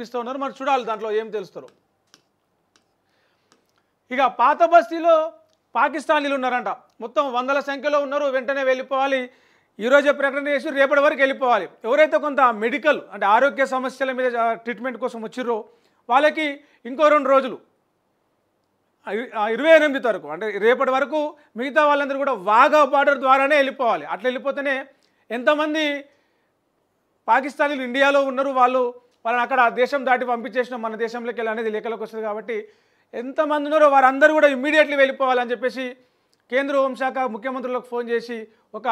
కనిపిస్తూ ఉన్నారు. మరి చూడాలి దాంట్లో ఏం తెలుస్తారో. ఇక పాత బస్తీలో పాకిస్తానీలు ఉన్నారంట. మొత్తం వందల సంఖ్యలో ఉన్నారు. వెంటనే వెళ్ళిపోవాలి. ఈరోజే ప్రకటన చేసి రేపటి వరకు వెళ్ళిపోవాలి. ఎవరైతే కొంత మెడికల్ అంటే ఆరోగ్య సమస్యల మీద ట్రీట్మెంట్ కోసం వచ్చిర్రో వాళ్ళకి ఇంకో 2 రోజులు 28 వరకు అంటే రేపటి వరకు మిగతా వాళ్ళందరూ కూడా వాఘా బార్డర్ ద్వారానే వెళ్ళిపోవాలి. అట్లా వెళ్ళిపోతేనే ఎంతమంది పాకిస్తానీలు ఇండియాలో ఉన్నారు వాళ్ళని అక్కడ దేశం దాటి పంపించేసిన మన దేశంలోకి వెళ్ళి అనేది లెక్కలోకి వస్తుంది. కాబట్టి ఎంతమంది ఉన్నారో వారందరూ కూడా ఇమ్మీడియట్లీ వెళ్ళిపోవాలని చెప్పేసి కేంద్ర హోంశాఖ ముఖ్యమంత్రులకు ఫోన్ చేసి ఒక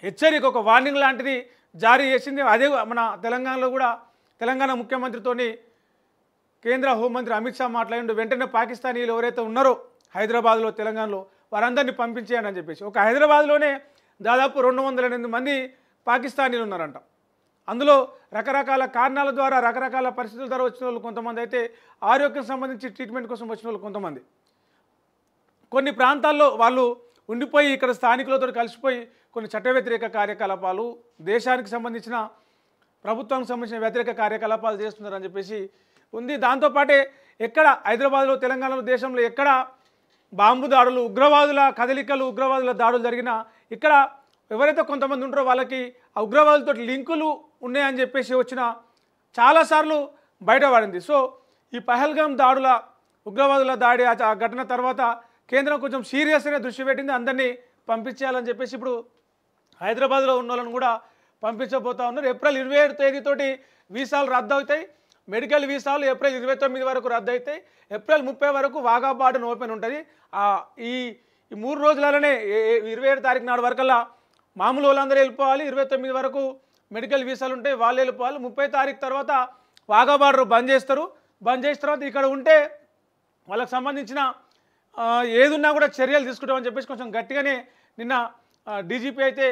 హెచ్చరిక ఒక వార్నింగ్ లాంటిది జారీ చేసింది. అదే మన తెలంగాణలో కూడా తెలంగాణ ముఖ్యమంత్రితోని కేంద్ర హోంమంత్రి అమిత్ షా మాట్లాడిండు. వెంటనే పాకిస్తానీలు ఎవరైతే ఉన్నారో హైదరాబాద్లో తెలంగాణలో వారందరినీ పంపించేయండి అని చెప్పేసి. ఒక హైదరాబాద్లోనే దాదాపు 208 మంది పాకిస్తానీలు ఉన్నారంట. అందులో రకరకాల కారణాల ద్వారా రకరకాల పరిస్థితుల ద్వారా వచ్చిన వాళ్ళు కొంతమంది, అయితే ఆరోగ్యం సంబంధించి ట్రీట్మెంట్ కోసం వచ్చిన వాళ్ళు కొంతమంది. కొన్ని ప్రాంతాల్లో వాళ్ళు ఉండిపోయి ఇక్కడ స్థానికులతో కలిసిపోయి కొన్ని చట్ట వ్యతిరేక కార్యకలాపాలు, దేశానికి సంబంధించిన ప్రభుత్వానికి సంబంధించిన వ్యతిరేక కార్యకలాపాలు చేస్తున్నారని చెప్పేసి ఉంది. దాంతోపాటే ఎక్కడ హైదరాబాద్లో తెలంగాణలో దేశంలో ఎక్కడ బాంబు దాడులు, ఉగ్రవాదుల కదలికలు, ఉగ్రవాదుల దాడులు జరిగినా ఇక్కడ ఎవరైతే కొంతమంది ఉంటారో వాళ్ళకి ఆ ఉగ్రవాదులతో లింకులు ఉన్నాయని చెప్పేసి వచ్చిన చాలాసార్లు బయటపడింది. సో ఈ పహల్గాం దాడుల ఉగ్రవాదుల దాడి ఆ ఘటన తర్వాత కేంద్రం కొంచెం సీరియస్గా దృష్టి పెట్టింది. అందరినీ పంపించేయాలని చెప్పేసి ఇప్పుడు హైదరాబాద్లో ఉన్న వాళ్ళని కూడా పంపించబోతా ఉన్నారు. ఏప్రిల్ 27 తేదీతోటి వీసాలు రద్దు అవుతాయి. మెడికల్ వీసాలు ఏప్రిల్ 29 వరకు రద్దు అవుతాయి. ఏప్రిల్ 30 వరకు వాఘా బార్డర్ ఓపెన్ ఉంటుంది. ఈ 3 రోజులలోనే 27 తారీఖు నాడు వరకల్లా మామూలు వాళ్ళందరూ వెళ్ళిపోవాలి. 29 వరకు మెడికల్ వీసాలు ఉంటాయి, వాళ్ళు వెళ్ళిపోవాలి. 30 తారీఖు తర్వాత వాఘా బార్డర్ బంద్ చేస్తారు. బంద్ చేసిన తర్వాత ఇక్కడ ఉంటే వాళ్ళకి సంబంధించిన ఏదున్నా కూడా చర్యలు తీసుకుంటామని చెప్పేసి కొంచెం గట్టిగానే నిన్న డీజీపీ అయితే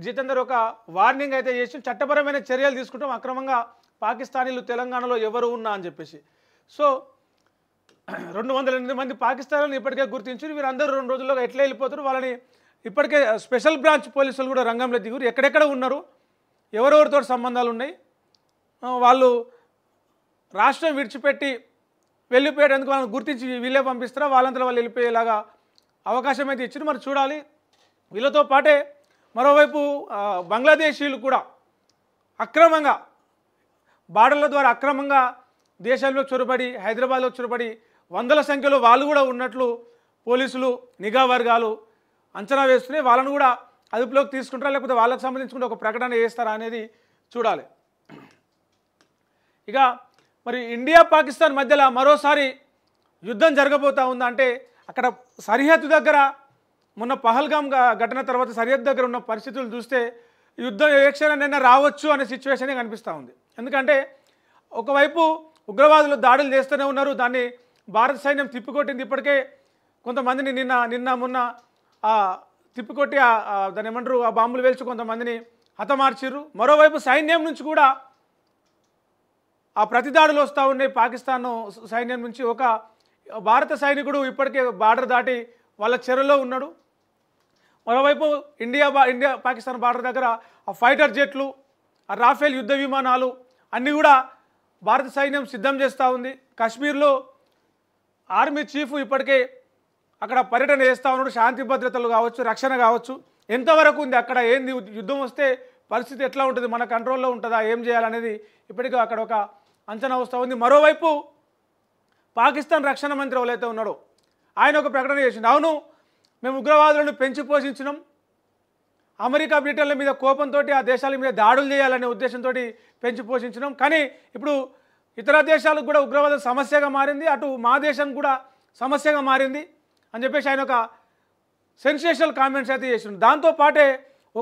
జితేందర్ ఒక వార్నింగ్ అయితే చేసి చట్టపరమైన చర్యలు తీసుకుంటాం అక్రమంగా పాకిస్తానీలు తెలంగాణలో ఎవరు ఉన్నా అని చెప్పేసి. సో 208 మంది పాకిస్తానీలను ఇప్పటికే గుర్తించి వీరందరూ 2 రోజుల్లో ఎట్లా వెళ్ళిపోతారు, వాళ్ళని ఇప్పటికే స్పెషల్ బ్రాంచ్ పోలీసులు కూడా రంగంలో దిగురు. ఎక్కడెక్కడ ఉన్నారు, ఎవరెవరితో సంబంధాలు ఉన్నాయి, వాళ్ళు రాష్ట్రం విడిచిపెట్టి వెళ్ళిపోయేందుకు వాళ్ళని గుర్తించి వీళ్ళే పంపిస్తారా, వాళ్ళంతా వాళ్ళు వెళ్ళిపోయేలాగా అవకాశం అయితే ఇచ్చారు. మరి చూడాలి. వీళ్ళతో పాటే మరోవైపు బంగ్లాదేశీయులు కూడా అక్రమంగా బార్డర్ల ద్వారా అక్రమంగా దేశాల్లో చొరబడి హైదరాబాద్లో చొరబడి వందల సంఖ్యలో వాళ్ళు కూడా ఉన్నట్లు పోలీసులు నిఘా వర్గాలు అంచనా వేస్తున్నాయి. వాళ్ళను కూడా అదుపులోకి తీసుకుంటారా లేకపోతే వాళ్ళకు సంబంధించుకుంటే ఒక ప్రకటన చేస్తారా అనేది చూడాలి. ఇక మరి ఇండియా పాకిస్తాన్ మధ్యలో మరోసారి యుద్ధం జరగబోతా ఉందా అంటే అక్కడ సరిహద్దు దగ్గర మొన్న పహల్గాం ఘటన తర్వాత సరిహద్దు దగ్గర ఉన్న పరిస్థితులు చూస్తే యుద్ధం ఏ క్షణాన్నైనా రావచ్చు అనే సిచ్యువేషనే కనిపిస్తూ ఉంది. ఎందుకంటే ఒకవైపు ఉగ్రవాదులు దాడులు చేస్తూనే ఉన్నారు, దాన్ని భారత సైన్యం తిప్పికొట్టింది. ఇప్పటికే కొంతమందిని నిన్న మొన్న తిప్పికొట్టి దాన్ని ఏమంటారు ఆ బాంబులు వేల్చి కొంతమందిని హతమార్చిర్రు. మరోవైపు సైన్యం నుంచి కూడా ఆ ప్రతిదాడులు వస్తూ ఉన్నాయి. పాకిస్తాన్ సైన్యం నుంచి ఒక భారత సైనికుడు ఇప్పటికే బార్డర్ దాటి వాళ్ళ చెరలో ఉన్నాడు. మరోవైపు ఇండియా పాకిస్తాన్ బార్డర్ దగ్గర ఆ ఫైటర్ జెట్లు, ఆ రాఫేల్ యుద్ధ విమానాలు అన్నీ కూడా భారత సైన్యం సిద్ధం చేస్తూ ఉంది. కాశ్మీర్లో ఆర్మీ చీఫ్ ఇప్పటికే అక్కడ పర్యటన చేస్తూ ఉన్నాడు. శాంతి భద్రతలు కావచ్చు, రక్షణ కావచ్చు, ఎంతవరకు ఉంది అక్కడ, ఏంది యుద్ధం వస్తే పరిస్థితి ఎట్లా ఉంటుంది, మన కంట్రోల్లో ఉంటుందా, ఏం చేయాలనేది ఇప్పటికీ అక్కడ ఒక అంచనా వస్తూ ఉంది. మరోవైపు పాకిస్తాన్ రక్షణ మంత్రి ఎవరైతే ఉన్నాడో ఆయన ఒక ప్రకటన చేసిండు. అవును, మేము ఉగ్రవాదులను పెంచి పోషించినాం, అమెరికా బ్రిటన్ల మీద కోపంతో ఆ దేశాల మీద దాడులు చేయాలనే ఉద్దేశంతో పెంచి పోషించినాం, కానీ ఇప్పుడు ఇతర దేశాలకు కూడా ఉగ్రవాదం సమస్యగా మారింది, అటు మా దేశం కూడా సమస్యగా మారింది అని చెప్పేసి ఆయన ఒక సెన్సేషనల్ కామెంట్స్ అయితే చేసిండు. దాంతోపాటే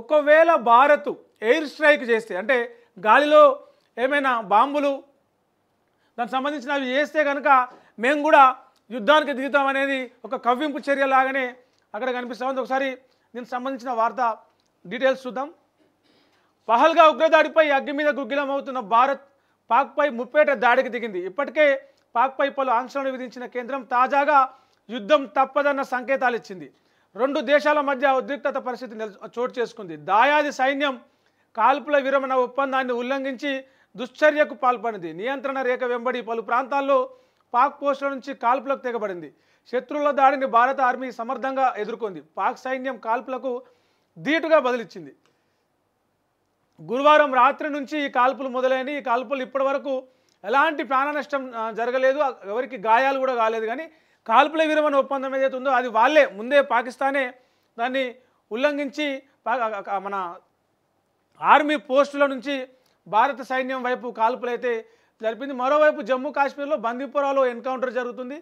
ఒకవేళ భారత్ ఎయిర్ స్ట్రైక్ చేస్తే అంటే గాలిలో ఏమైనా బాంబులు దానికి సంబంధించినవి చేస్తే కనుక మేము కూడా యుద్ధానికి దిగుతామనేది ఒక కవ్వింపు చర్య లాగానే అక్కడ కనిపిస్తూ ఉంది. ఒకసారి దీనికి సంబంధించిన వార్త డీటెయిల్స్ చూద్దాం. పహల్గా ఉగ్రదాడిపై అగ్గి మీద గుగ్గిలమవుతున్న భారత్ పాక్పై ముప్పేట దాడికి దిగింది. ఇప్పటికే పాక్పై పలు ఆంక్షలను విధించిన కేంద్రం తాజాగా యుద్ధం తప్పదన్న సంకేతాలు ఇచ్చింది. 2 దేశాల మధ్య ఉద్రిక్తత పరిస్థితి చోటు చేసుకుంది. దాయాది సైన్యం కాల్పుల విరమణ ఒప్పందాన్ని ఉల్లంఘించి దుశ్చర్యకు పాల్పడింది. నియంత్రణ రేఖ వెంబడి పలు ప్రాంతాల్లో పాక్ పోస్టుల నుంచి కాల్పులకు తెగబడింది. శత్రువుల దాడిని భారత ఆర్మీ సమర్థంగా ఎదుర్కొంది. పాక్ సైన్యం కాల్పులకు ధీటుగా బదిలిచ్చింది. గురువారం రాత్రి నుంచి ఈ కాల్పులు మొదలైన ఈ కాల్పులు ఇప్పటి వరకు ఎలాంటి ప్రాణ నష్టం జరగలేదు, ఎవరికి గాయాలు కూడా కాలేదు. కానీ కాల్పుల విరమణ ఒప్పందం ఏదైతే ఉందో అది వాళ్ళే ముందే పాకిస్తానే దాన్ని ఉల్లంఘించి మన ఆర్మీ పోస్టుల నుంచి భారత సైన్యం వైపు కాల్పులైతే జరిపింది. మరోవైపు జమ్మూ కాశ్మీర్లో బందీపురాలో ఎన్కౌంటర్ జరుగుతుంది.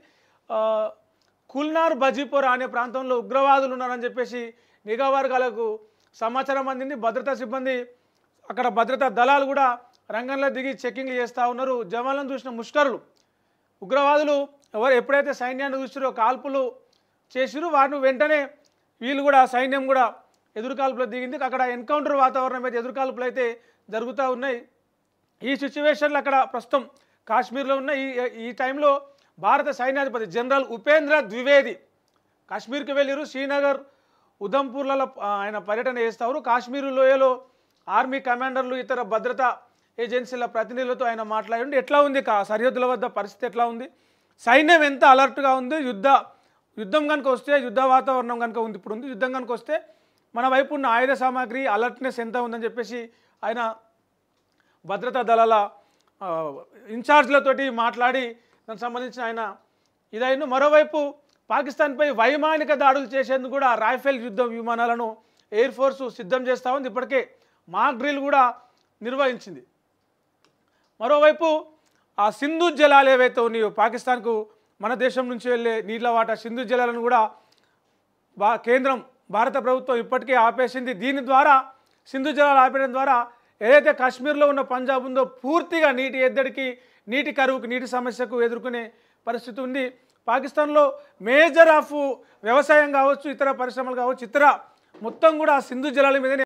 కుల్నార్ బజీపురా అనే ప్రాంతంలో ఉగ్రవాదులు ఉన్నారని చెప్పేసి నిఘా వర్గాలకు సమాచారం అందింది. భద్రతా సిబ్బంది అక్కడ భద్రతా దళాలు కూడా రంగంలో దిగి చెక్కింగ్లు చేస్తూ ఉన్నారు. జవాన్లను చూసిన ముష్కరులు ఉగ్రవాదులు ఎప్పుడైతే సైన్యాన్ని చూసిరో కాల్పులు చేసిరో వాటిని వెంటనే వీళ్ళు కూడా సైన్యం కూడా ఎదురుకాల్పులు దిగింది. అక్కడ ఎన్కౌంటర్ వాతావరణం అయితే ఎదురుకాల్పులు అయితే జరుగుతూ ఉన్నాయి. ఈ సిచ్యువేషన్లు అక్కడ ప్రస్తుతం కాశ్మీర్లో ఉన్న ఈ టైంలో భారత సైన్యాధిపతి జనరల్ ఉపేంద్ర ద్వివేది కాశ్మీర్కి వెళ్ళారు. శ్రీనగర్, ఉధంపూర్లలో ఆయన పర్యటన చేస్తారు. కాశ్మీర్ లోయలో ఆర్మీ కమాండర్లు, ఇతర భద్రతా ఏజెన్సీల ప్రతినిధులతో ఆయన మాట్లాడి ఎట్లా ఉంది సరిహద్దుల వద్ద పరిస్థితి ఎట్లా ఉంది, సైన్యం ఎంత అలర్ట్గా ఉంది, యుద్ధం కనుక వస్తే యుద్ధ వాతావరణం కనుక ఉంది, ఇప్పుడు ఉంది యుద్ధం కనుక వస్తే మన వైపు ఉన్న ఆయుధ సామాగ్రి అలర్ట్నెస్ ఎంత ఉందని చెప్పేసి ఆయన భద్రతా దళాల ఇన్ఛార్జ్లతోటి మాట్లాడి దానికి సంబంధించిన ఆయన ఇదైన. మరోవైపు పాకిస్తాన్పై వైమానిక దాడులు చేసేందుకు కూడా రాఫెల్ యుద్ధ విమానాలను ఎయిర్ ఫోర్సు సిద్ధం చేస్తూ ఉంది. ఇప్పటికే మాక్ డ్రిల్ కూడా నిర్వహించింది. మరోవైపు ఆ సింధు జలాలు ఏవైతే ఉన్నాయో పాకిస్తాన్కు మన దేశం నుంచి వెళ్ళే నీళ్ళ వాటా సింధు జలాలను కూడా కేంద్రం భారత ప్రభుత్వం ఇప్పటికే ఆపేసింది. దీని ద్వారా సింధు జలాలు ఆపేయడం ద్వారా ఏదైతే కాశ్మీర్లో ఉన్న పంజాబ్ ఉందో పూర్తిగా నీటి ఎద్దడికి, నీటి కరువుకు, నీటి సమస్యకు ఎదుర్కొనే పరిస్థితి ఉంది. పాకిస్తాన్లో మేజర్ ఆఫ్ వ్యవసాయం కావచ్చు, ఇతర పరిశ్రమలు కావచ్చు, ఇతర మొత్తం కూడా సింధు జలాల మీదనే